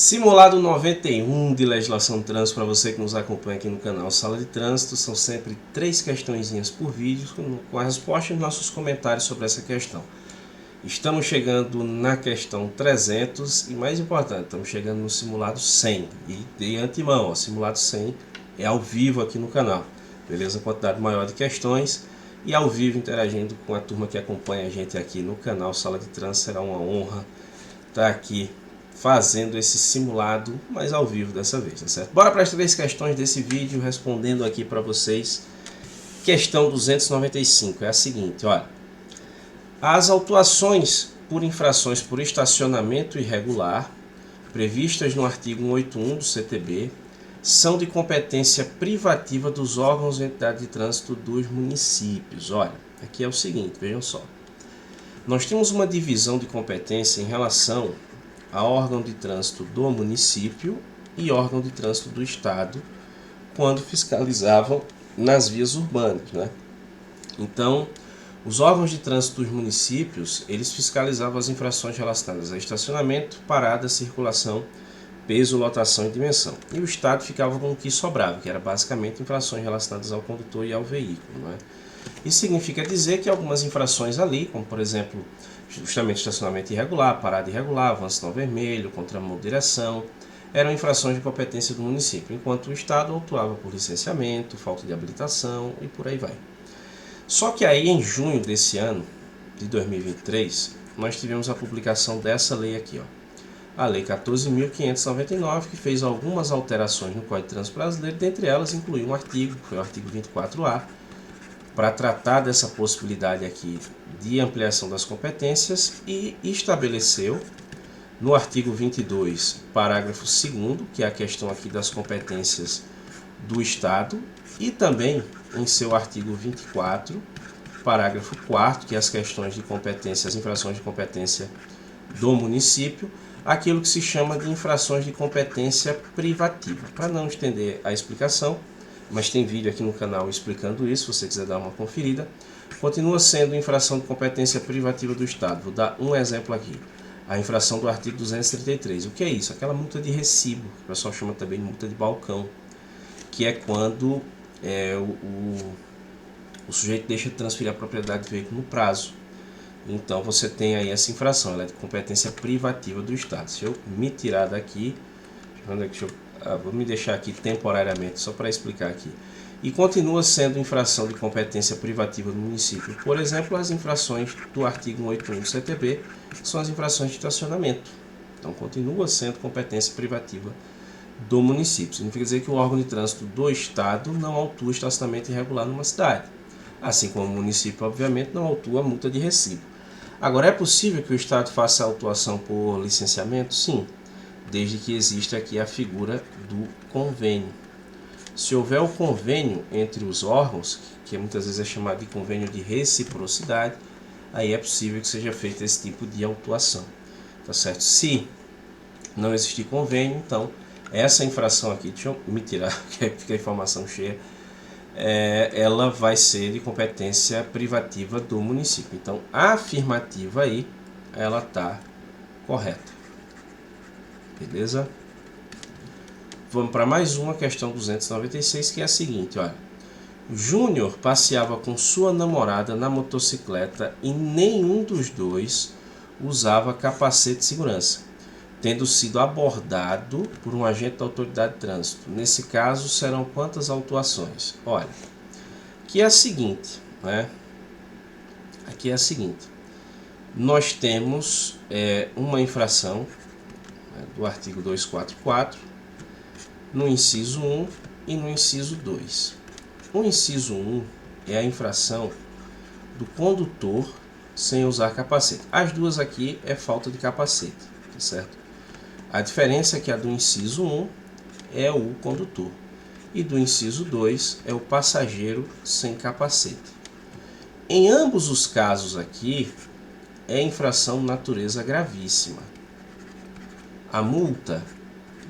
Simulado 91 de legislação de trânsito para você que nos acompanha aqui no canal Sala de Trânsito. São sempre 3 questõezinhas por vídeo com a resposta e nossos comentários sobre essa questão. Estamos chegando na questão 300 e, mais importante, estamos chegando no simulado 100. E de antemão, o simulado 100 é ao vivo aqui no canal. Beleza? Quantidade maior de questões e ao vivo interagindo com a turma que acompanha a gente aqui no canal Sala de Trânsito. Será uma honra estar aqui fazendo esse simulado, mas ao vivo dessa vez, tá certo? Bora para as 3 questões desse vídeo, respondendo aqui para vocês. Questão 295 é a seguinte, olha. As autuações por infrações por estacionamento irregular, previstas no artigo 181 do CTB, são de competência privativa dos órgãos e entidades de trânsito dos municípios. Olha, aqui é o seguinte, vejam só. Nós temos uma divisão de competência em relação a órgão de trânsito do município e órgão de trânsito do estado, quando fiscalizavam nas vias urbanas, né? Então, os órgãos de trânsito dos municípios, eles fiscalizavam as infrações relacionadas a estacionamento, parada, circulação, peso, lotação e dimensão. E o estado ficava com o que sobrava, que era basicamente infrações relacionadas ao condutor e ao veículo, né? Isso significa dizer que algumas infrações ali, como por exemplo, justamente estacionamento irregular, parada irregular, avanço não vermelho, contramão-direção, eram infrações de competência do município, enquanto o estado autuava por licenciamento, falta de habilitação e por aí vai. Só que aí em junho desse ano, de 2023, nós tivemos a publicação dessa lei aqui, ó. A Lei 14.599, que fez algumas alterações no Código de Trânsito Brasileiro, dentre elas incluiu um artigo, que foi o artigo 24A, para tratar dessa possibilidade aqui de ampliação das competências, e estabeleceu no artigo 22, parágrafo 2º, que é a questão aqui das competências do Estado, e também em seu artigo 24, parágrafo 4º, que é as questões de competência, as infrações de competência do município, aquilo que se chama de infrações de competência privativa. Para não estender a explicação, mas tem vídeo aqui no canal explicando isso, se você quiser dar uma conferida. Continua sendo infração de competência privativa do Estado. Vou dar um exemplo aqui. A infração do artigo 233. O que é isso? Aquela multa de recibo, que o pessoal chama também de multa de balcão, que é quando o sujeito deixa de transferir a propriedade do veículo no prazo. Então você tem aí essa infração, ela é de competência privativa do Estado. Se eu me tirar daqui, vou me deixar aqui temporariamente, só para explicar aqui. E continua sendo infração de competência privativa do município. Por exemplo, as infrações do artigo 181 do CTB, que são as infrações de estacionamento. Então, continua sendo competência privativa do município. Significa dizer que o órgão de trânsito do Estado não autua estacionamento irregular numa cidade. Assim como o município, obviamente, não autua multa de recibo. Agora, é possível que o Estado faça a autuação por licenciamento? Sim, desde que exista aqui a figura do convênio. Se houver o convênio entre os órgãos, que muitas vezes é chamado de convênio de reciprocidade, aí é possível que seja feito esse tipo de autuação, tá certo? Se não existir convênio, então essa infração aqui, deixa eu me tirar, que fica a informação cheia, ela vai ser de competência privativa do município. Então a afirmativa aí, ela está correta. Beleza? Vamos para mais uma questão 296, que é a seguinte, olha. Júnior passeava com sua namorada na motocicleta e nenhum dos dois usava capacete de segurança, tendo sido abordado por um agente da autoridade de trânsito. Nesse caso, serão quantas autuações? Olha, aqui é a seguinte, né? Aqui é a seguinte. Nós temos uma infração do artigo 244, no inciso 1 e no inciso 2. O inciso 1 é a infração do condutor sem usar capacete. As duas aqui é falta de capacete, tá certo? A diferença é que a do inciso 1 é o condutor e do inciso 2 é o passageiro sem capacete. Em ambos os casos aqui, é infração de natureza gravíssima. A multa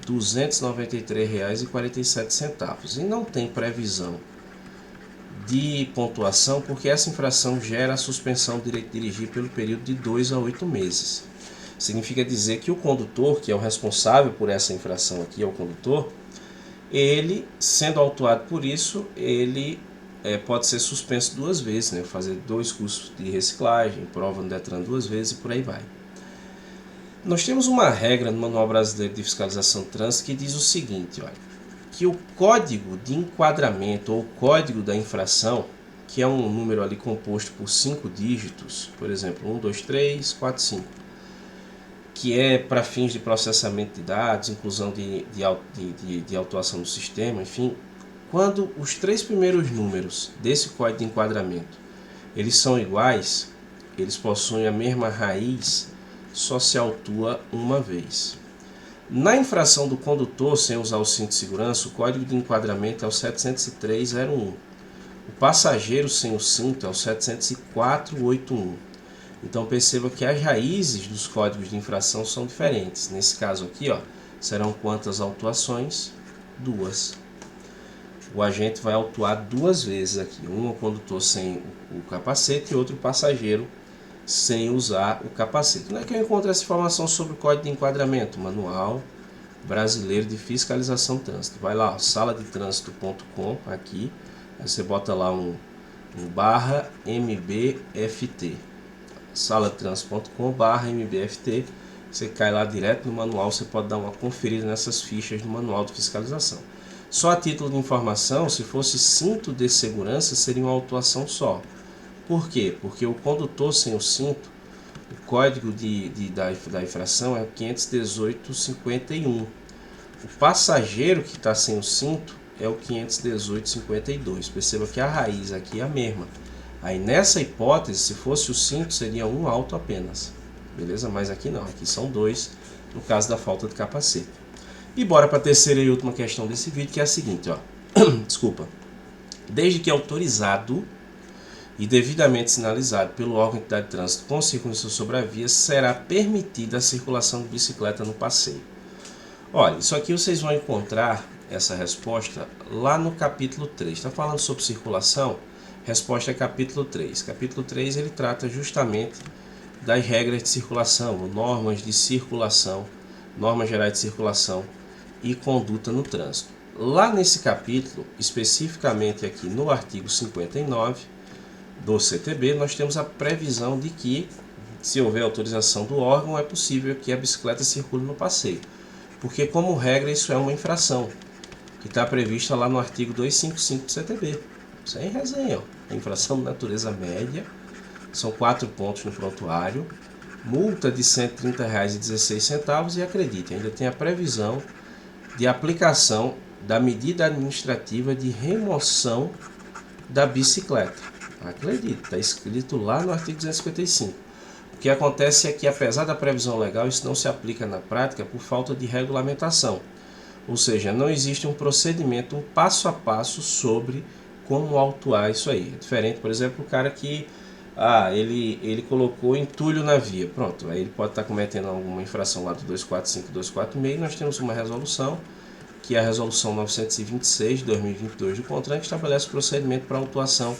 R$ 293,47 e não tem previsão de pontuação, porque essa infração gera a suspensão do direito de dirigir pelo período de 2 a 8 meses. Significa dizer que o condutor, que é o responsável por essa infração aqui, é o condutor, ele, sendo autuado por isso, ele pode ser suspenso 2 vezes, né? Fazer 2 cursos de reciclagem, prova no Detran 2 vezes e por aí vai. Nós temos uma regra no Manual Brasileiro de Fiscalização de Trânsito que diz o seguinte, olha, que o código de enquadramento ou código da infração, que é um número ali composto por 5 dígitos, por exemplo, 1, 2, 3, 4, 5, que é para fins de processamento de dados, inclusão de autuação do sistema, enfim, quando os 3 primeiros números desse código de enquadramento eles são iguais, eles possuem a mesma raiz, só se autua uma vez. Na infração do condutor sem usar o cinto de segurança, o código de enquadramento é o 703.01. O passageiro sem o cinto é o 704.81. Então perceba que as raízes dos códigos de infração são diferentes. Nesse caso aqui, ó, serão quantas autuações? 2. O agente vai autuar 2 vezes aqui. Um o condutor sem o capacete e outro o passageiro sem usar o capacete. Onde é que eu encontro essa informação sobre o código de enquadramento? Manual Brasileiro de Fiscalização de Trânsito. Vai lá, saladetransito.com aqui. Aí você bota lá um /MBFT. saladetransito.com/MBFT. Você cai lá direto no manual, você pode dar uma conferida nessas fichas do manual de fiscalização. Só a título de informação, se fosse cinto de segurança, seria uma autuação só. Por quê? Porque o condutor sem o cinto, o código da infração é o 518.51. O passageiro que está sem o cinto é o 518.52. Perceba que a raiz aqui é a mesma. Aí nessa hipótese, se fosse o cinto, seria um auto apenas. Beleza? Mas aqui não, aqui são 2, no caso da falta de capacete. E bora para a terceira e última questão desse vídeo, que é a seguinte, ó. Desculpa. Desde que autorizado e devidamente sinalizado pelo órgão de entidade de trânsito com circunstância sobre a via, será permitida a circulação de bicicleta no passeio. Olha, isso aqui vocês vão encontrar essa resposta lá no capítulo 3. Está falando sobre circulação? Resposta é capítulo 3. Capítulo 3 ele trata justamente das regras de circulação, normas de circulação, normas gerais de circulação e conduta no trânsito. Lá nesse capítulo, especificamente aqui no artigo 59 do CTB, nós temos a previsão de que, se houver autorização do órgão, é possível que a bicicleta circule no passeio. Porque, como regra, isso é uma infração, que está prevista lá no artigo 255 do CTB. Sem resenha, ó. A infração de natureza média, são 4 pontos no prontuário, multa de R$ 130,16 e acredite, ainda tem a previsão de aplicação da medida administrativa de remoção da bicicleta. Acredite, está escrito lá no artigo 255. O que acontece é que, apesar da previsão legal, isso não se aplica na prática por falta de regulamentação. Ou seja, não existe um procedimento, um passo a passo sobre como autuar isso aí. É diferente, por exemplo, o cara que ele colocou entulho na via. Pronto, aí ele pode estar cometendo alguma infração lá do 245, 246. Nós temos uma resolução, que é a resolução 926 de 2022 do CONTRAN, que estabelece o procedimento para autuação,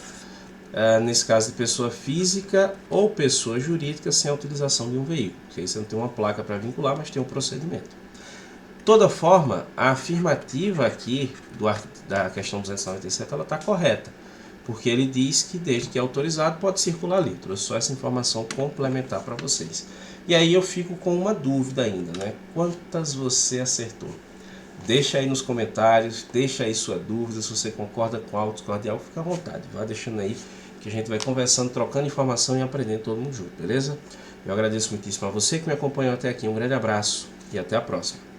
nesse caso de pessoa física ou pessoa jurídica sem a utilização de um veículo. Porque aí você não tem uma placa para vincular, mas tem um procedimento. De toda forma, a afirmativa aqui da questão 297 ela está correta, porque ele diz que desde que é autorizado pode circular ali. Trouxe só essa informação complementar para vocês. E aí eu fico com uma dúvida ainda, né? Quantas você acertou? Deixa aí nos comentários, deixa aí sua dúvida, se você concorda com algo, discordial, fica à vontade. Vai deixando aí que a gente vai conversando, trocando informação e aprendendo todo mundo junto, beleza? Eu agradeço muitíssimo a você que me acompanhou até aqui. Um grande abraço e até a próxima.